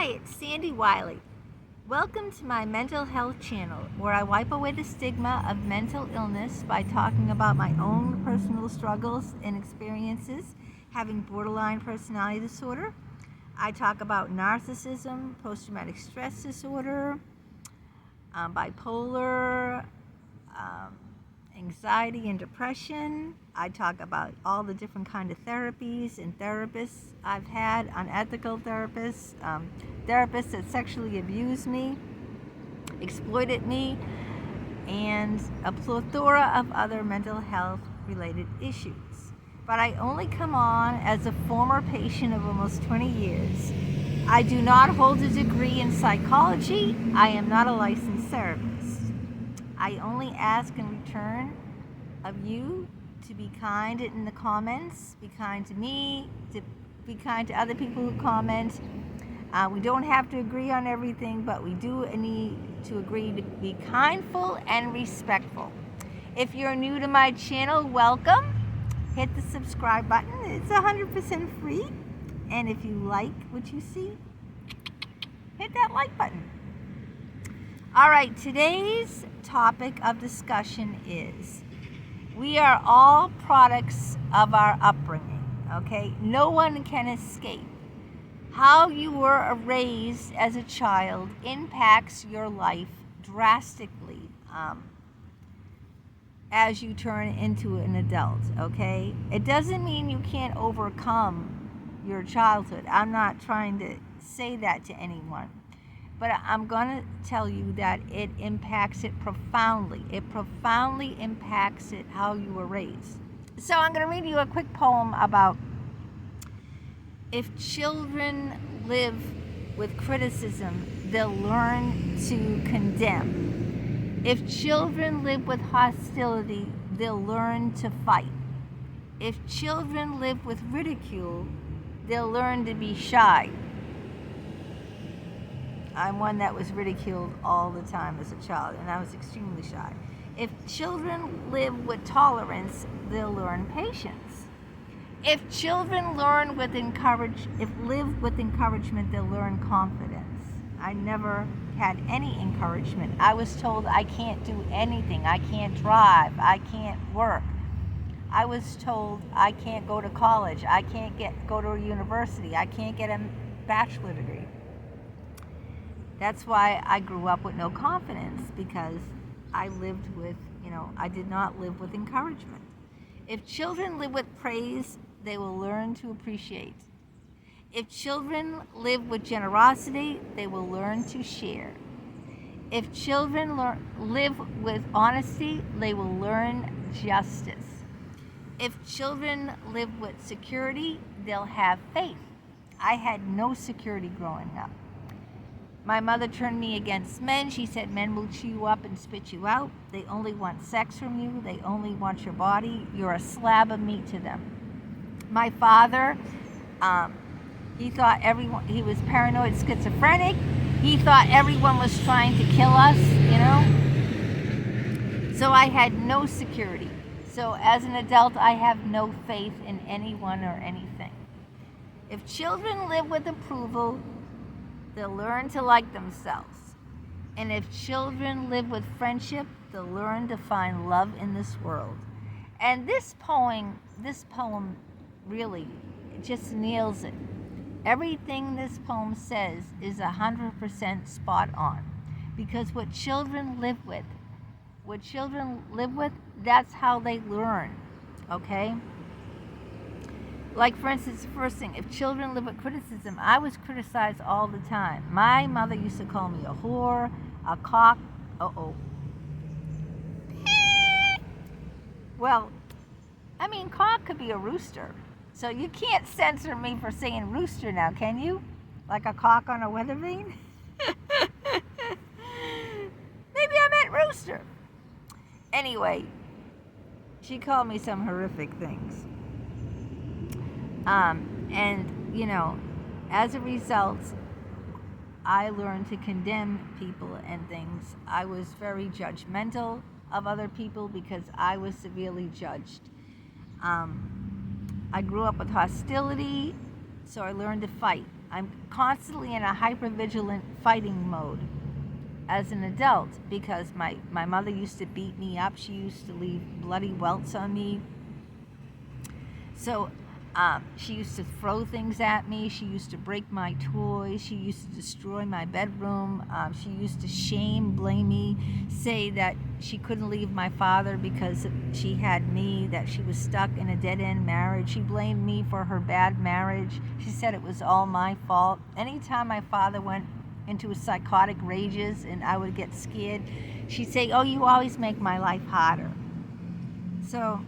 Hi, it's Sandy Wyllie. Welcome to my mental health channel, where I wipe away the stigma of mental illness by talking about my own personal struggles and experiences having borderline personality disorder. I talk about narcissism, post-traumatic stress disorder, bipolar, anxiety and depression. I talk about all the different kind of therapies and therapists I've had, unethical therapists, therapists that sexually abused me, exploited me, and a plethora of other mental health related issues. But I only come on as a former patient of almost 20 years. I do not hold a degree in psychology. I am not a licensed therapist. I only ask in return of you to be kind in the comments, be kind to me, to be kind to other people who comment. We don't have to agree on everything, but we do need to agree to be kindful and respectful. If you're new to my channel, welcome. Hit the subscribe button. It's 100% free. And if you like what you see, hit that like button. All right, today's topic of discussion is we are all products of our upbringing, okay? No one can escape. How you were raised as a child impacts your life drastically as you turn into an adult, okay? It doesn't mean you can't overcome your childhood. I'm not trying to say that to anyone. But I'm going to tell you that it impacts it profoundly. It profoundly impacts it how you were raised. So I'm going to read you a quick poem about if children live with criticism, they'll learn to condemn. If children live with hostility, they'll learn to fight. If children live with ridicule, they'll learn to be shy. I'm one that was ridiculed all the time as a child, and I was extremely shy. If children live with tolerance, they'll learn patience. If children live with encouragement, they'll learn confidence. I never had any encouragement. I was told I can't do anything. I can't drive. I can't work. I was told I can't go to college. I can't go to a university. I can't get a bachelor degree. That's why I grew up with no confidence, because I lived with, I did not live with encouragement. If children live with praise, they will learn to appreciate. If children live with generosity, they will learn to share. If children live with honesty, they will learn justice. If children live with security, they'll have faith. I had no security growing up. My mother turned me against men. She said men will chew you up and spit you out. They only want sex from you. They only want your body. You're a slab of meat to them. My father, he thought he was paranoid schizophrenic. He thought everyone was trying to kill us, So I had no security. So as an adult, I have no faith in anyone or anything. If children live with approval, they'll learn to like themselves. And if children live with friendship, they'll learn to find love in this world. And this poem really just nails it. Everything this poem says is 100% spot on. Because what children live with, that's how they learn, okay? Like, for instance, the first thing, if children live with criticism, I was criticized all the time. My mother used to call me a whore, a cock. Well, cock could be a rooster. So you can't censor me for saying rooster now, can you? Like a cock on a weather vane? Maybe I meant rooster. Anyway, she called me some horrific things. As a result, I learned to condemn people and things. I was very judgmental of other people because I was severely judged. I grew up with hostility, so I learned to fight. I'm constantly in a hypervigilant fighting mode as an adult because my mother used to beat me up. She used to leave bloody welts on me. So she used to throw things at me. She used to break my toys. She used to destroy my bedroom. She used to blame me, say that she couldn't leave my father because she had me, that she was stuck in a dead-end marriage. She blamed me for her bad marriage. She said it was all my fault. Anytime my father went into psychotic rages and I would get scared, she'd say, "Oh, you always make my life harder." So,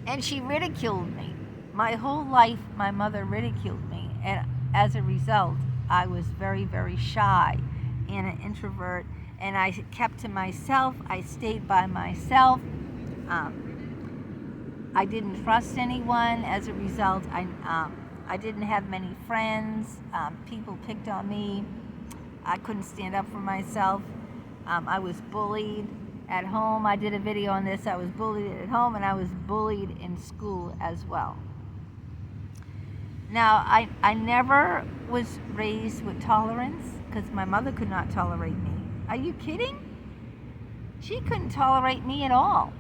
and she ridiculed me. My whole life, my mother ridiculed me, and as a result, I was very, very shy and an introvert, and I kept to myself. I stayed by myself. I didn't trust anyone. As a result, I didn't have many friends. People picked on me. I couldn't stand up for myself. I was bullied at home. I did a video on this. I was bullied at home, and I was bullied in school as well. Now, I never was raised with tolerance because my mother could not tolerate me. Are you kidding? She couldn't tolerate me at all.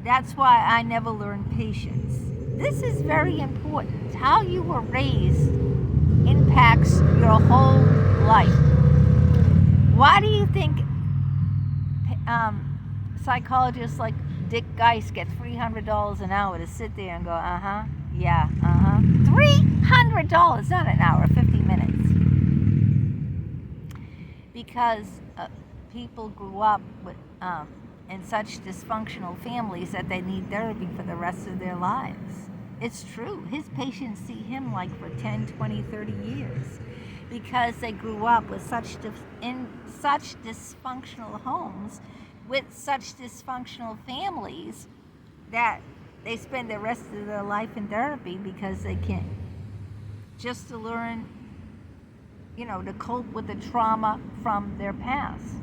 That's why I never learned patience. This is very important. How you were raised impacts your whole life. Why do you think psychologists like Dick Geist get $300 an hour to sit there and go, yeah, $300, not an hour, 50 minutes. Because people grew up with, in such dysfunctional families that they need therapy for the rest of their lives. It's true. His patients see him like for 10, 20, 30 years because they grew up with in such dysfunctional homes with such dysfunctional families that they spend the rest of their life in therapy because they can't, just to learn, to cope with the trauma from their past.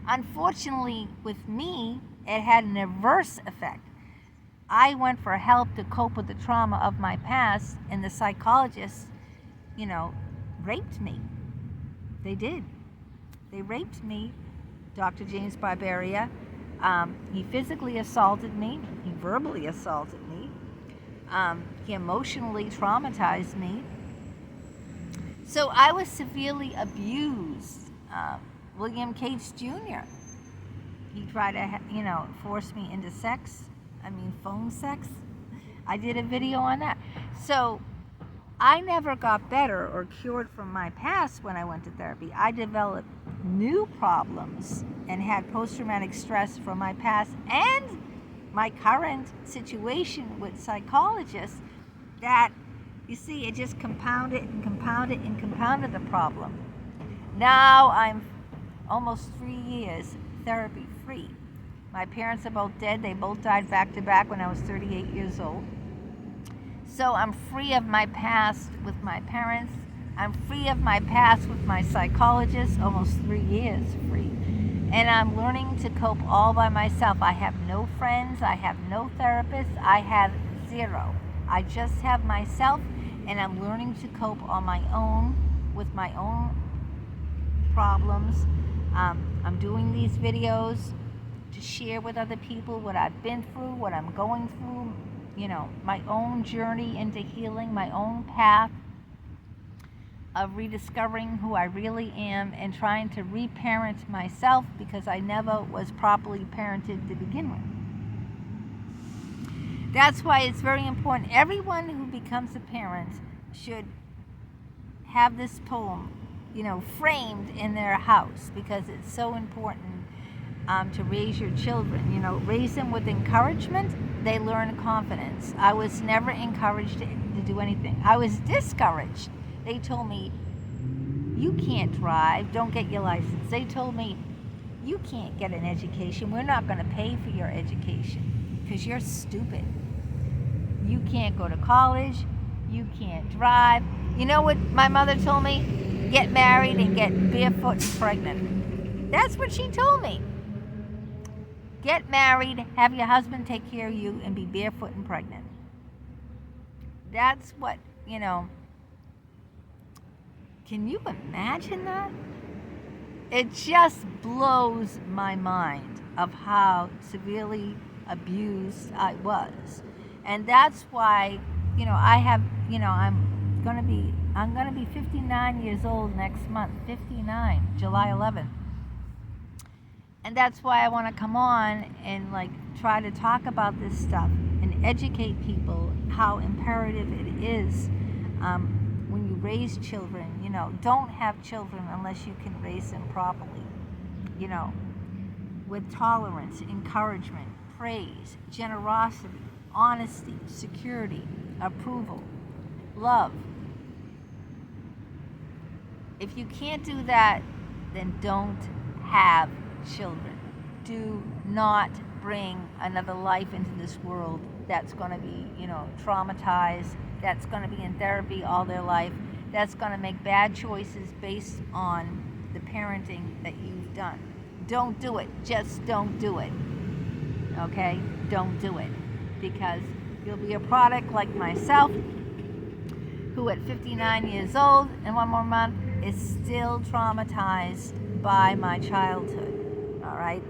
Unfortunately, with me, it had an adverse effect. I went for help to cope with the trauma of my past, and the psychologists, raped me. They did. They raped me, Dr. James Barbaria. He physically assaulted me. He verbally assaulted me. He emotionally traumatized me. So I was severely abused. William Cates Jr. He tried to, force me into phone sex. I did a video on that. So I never got better or cured from my past when I went to therapy. I developed new problems and had post-traumatic stress from my past and my current situation with psychologists that, you see, it just compounded and compounded and compounded the problem. Now I'm almost 3 years therapy free. My parents are both dead. They both died back to back when I was 38 years old. So I'm free of my past with my parents. I'm free of my past with my psychologist, almost 3 years free. And I'm learning to cope all by myself. I have no friends. I have no therapists. I have zero. I just have myself, and I'm learning to cope on my own with my own problems. I'm doing these videos to share with other people what I've been through, what I'm going through, my own journey into healing, my own path of rediscovering who I really am and trying to reparent myself because I never was properly parented to begin with. That's why it's very important. Everyone who becomes a parent should have this poem, framed in their house because it's so important to raise your children. Raise them with encouragement. They learn confidence. I was never encouraged to do anything. I was discouraged. They told me, you can't drive, don't get your license. They told me, you can't get an education. We're not going to pay for your education because you're stupid. You can't go to college. You can't drive. You know what my mother told me? Get married and get barefoot and pregnant. That's what she told me. Get married, have your husband take care of you, and be barefoot and pregnant. That's what, Can you imagine that? It just blows my mind of how severely abused I was. And that's why, I'm going to be 59 years old next month, 59, July 11th. And that's why I want to come on and try to talk about this stuff and educate people how imperative it is when you raise children. Don't have children unless you can raise them properly. With tolerance, encouragement, praise, generosity, honesty, security, approval, love. If you can't do that, then don't have children. Do not bring another life into this world that's going to be, traumatized, that's going to be in therapy all their life, that's going to make bad choices based on the parenting that you've done. Don't do it. Just don't do it. Okay? Don't do it. Because you'll be a product like myself, who at 59 years old and one more month is still traumatized by my childhood. All right?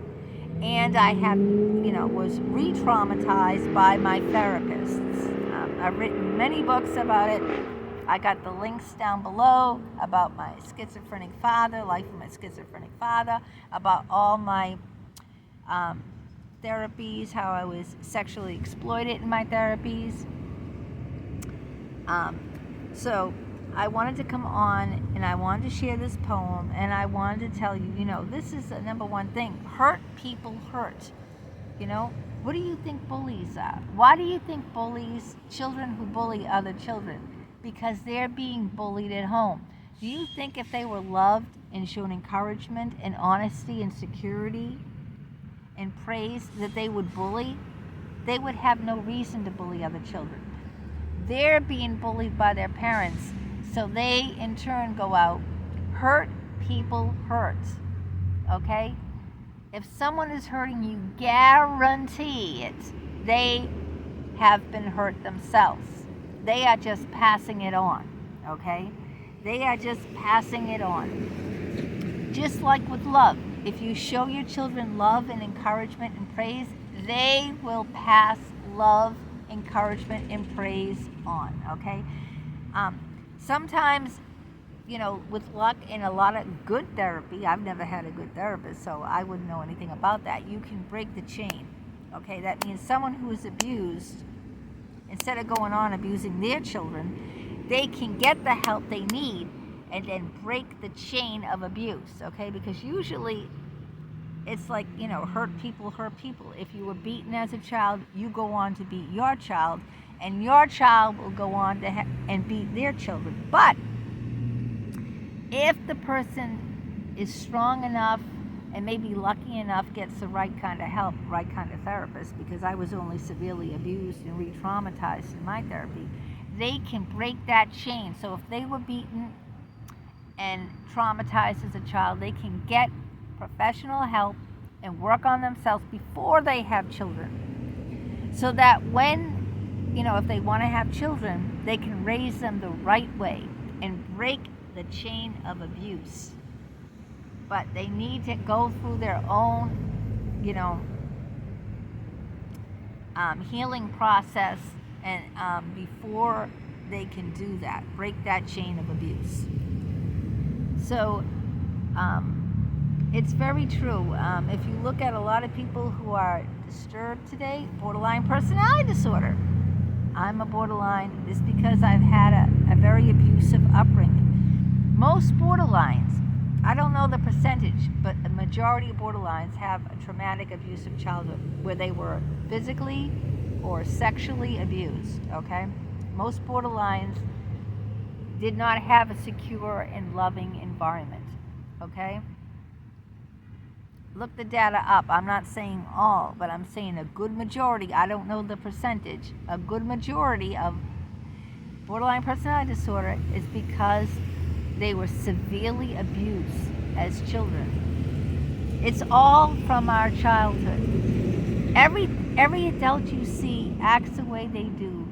And I have, was re-traumatized by my therapists. I've written many books about it. I got the links down below about my schizophrenic father, life of my schizophrenic father, about all my therapies, how I was sexually exploited in my therapies. So I wanted to come on and I wanted to share this poem, and I wanted to tell you, this is the number one thing. Hurt people hurt. What do you think bullies are? Why do you think children who bully other children? Because they're being bullied at home. Do you think if they were loved and shown encouragement and honesty and security and praise that they would bully? They would have no reason to bully other children. They're being bullied by their parents, so they in turn go out. Hurt people hurt. Okay? If someone is hurting you, guarantee it, they have been hurt themselves. They are just passing it on, okay? They are just passing it on. Just like with love. If you show your children love and encouragement and praise, they will pass love, encouragement, and praise on, okay? Sometimes, with luck and a lot of good therapy, I've never had a good therapist, so I wouldn't know anything about that. You can break the chain, okay? That means someone who is abused, instead of going on abusing their children, they can get the help they need and then break the chain of abuse, okay? Because usually it's like, hurt people hurt people. If you were beaten as a child, you go on to beat your child, and your child will go on to and beat their children. But if the person is strong enough and maybe lucky enough, gets the right kind of help, right kind of therapist, because I was only severely abused and re-traumatized in my therapy, they can break that chain. So if they were beaten and traumatized as a child, they can get professional help and work on themselves before they have children. So that when, if they want to have children, they can raise them the right way and break the chain of abuse. But they need to go through their own, healing process and before they can do that, break that chain of abuse. So it's very true. If you look at a lot of people who are disturbed today, borderline personality disorder. I'm a borderline. It's because I've had a very abusive upbringing. Most borderlines, I don't know the percentage, but a majority of borderlines have a traumatic abusive childhood where they were physically or sexually abused, okay? Most borderlines did not have a secure and loving environment, okay? Look the data up. I'm not saying all, but I'm saying a good majority, I don't know the percentage, a good majority of borderline personality disorder is because they were severely abused as children. It's all from our childhood. Every adult you see acts the way they do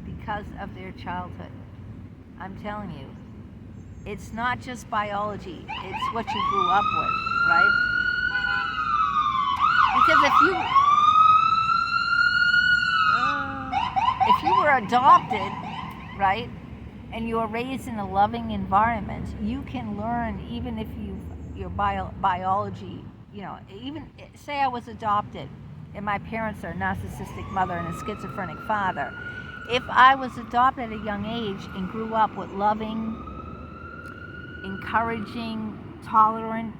because of their childhood. I'm telling you. It's not just biology, it's what you grew up with, right? Because if you were adopted, right, and you were raised in a loving environment, you can learn, even if your biology, even say I was adopted and my parents are a narcissistic mother and a schizophrenic father. If I was adopted at a young age and grew up with loving, encouraging, tolerant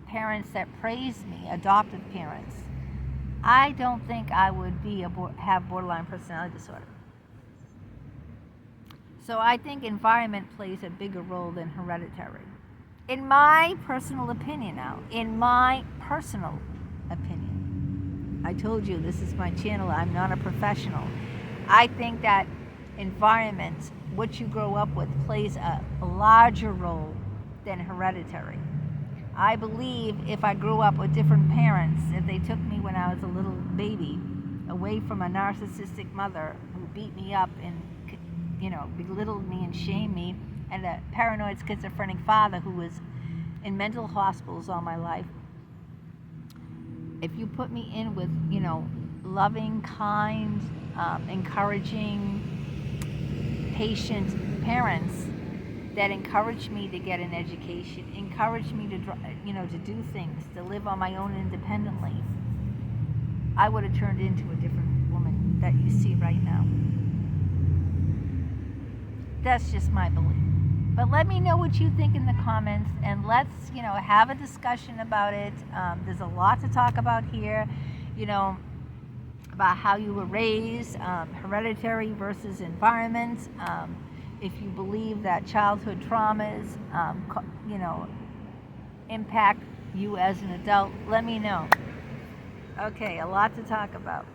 parents that praised me, adoptive parents, I don't think I would have borderline personality disorder. So I think environment plays a bigger role than hereditary. In my personal opinion now, I told you this is my channel, I'm not a professional. I think that environment, what you grow up with, plays a larger role than hereditary. I believe if I grew up with different parents, if they took me when I was a little baby away from a narcissistic mother who beat me up and belittled me and shamed me, and a paranoid schizophrenic father who was in mental hospitals all my life, if you put me in with loving, kind, encouraging, patient parents that encouraged me to get an education, encouraged me to do things, to live on my own independently, I would have turned into a different woman that you see right now. That's just my belief. But let me know what you think in the comments, and let's have a discussion about it. There's a lot to talk about here, about how you were raised, hereditary versus environment. If you believe that childhood traumas, impact you as an adult, let me know. Okay, a lot to talk about.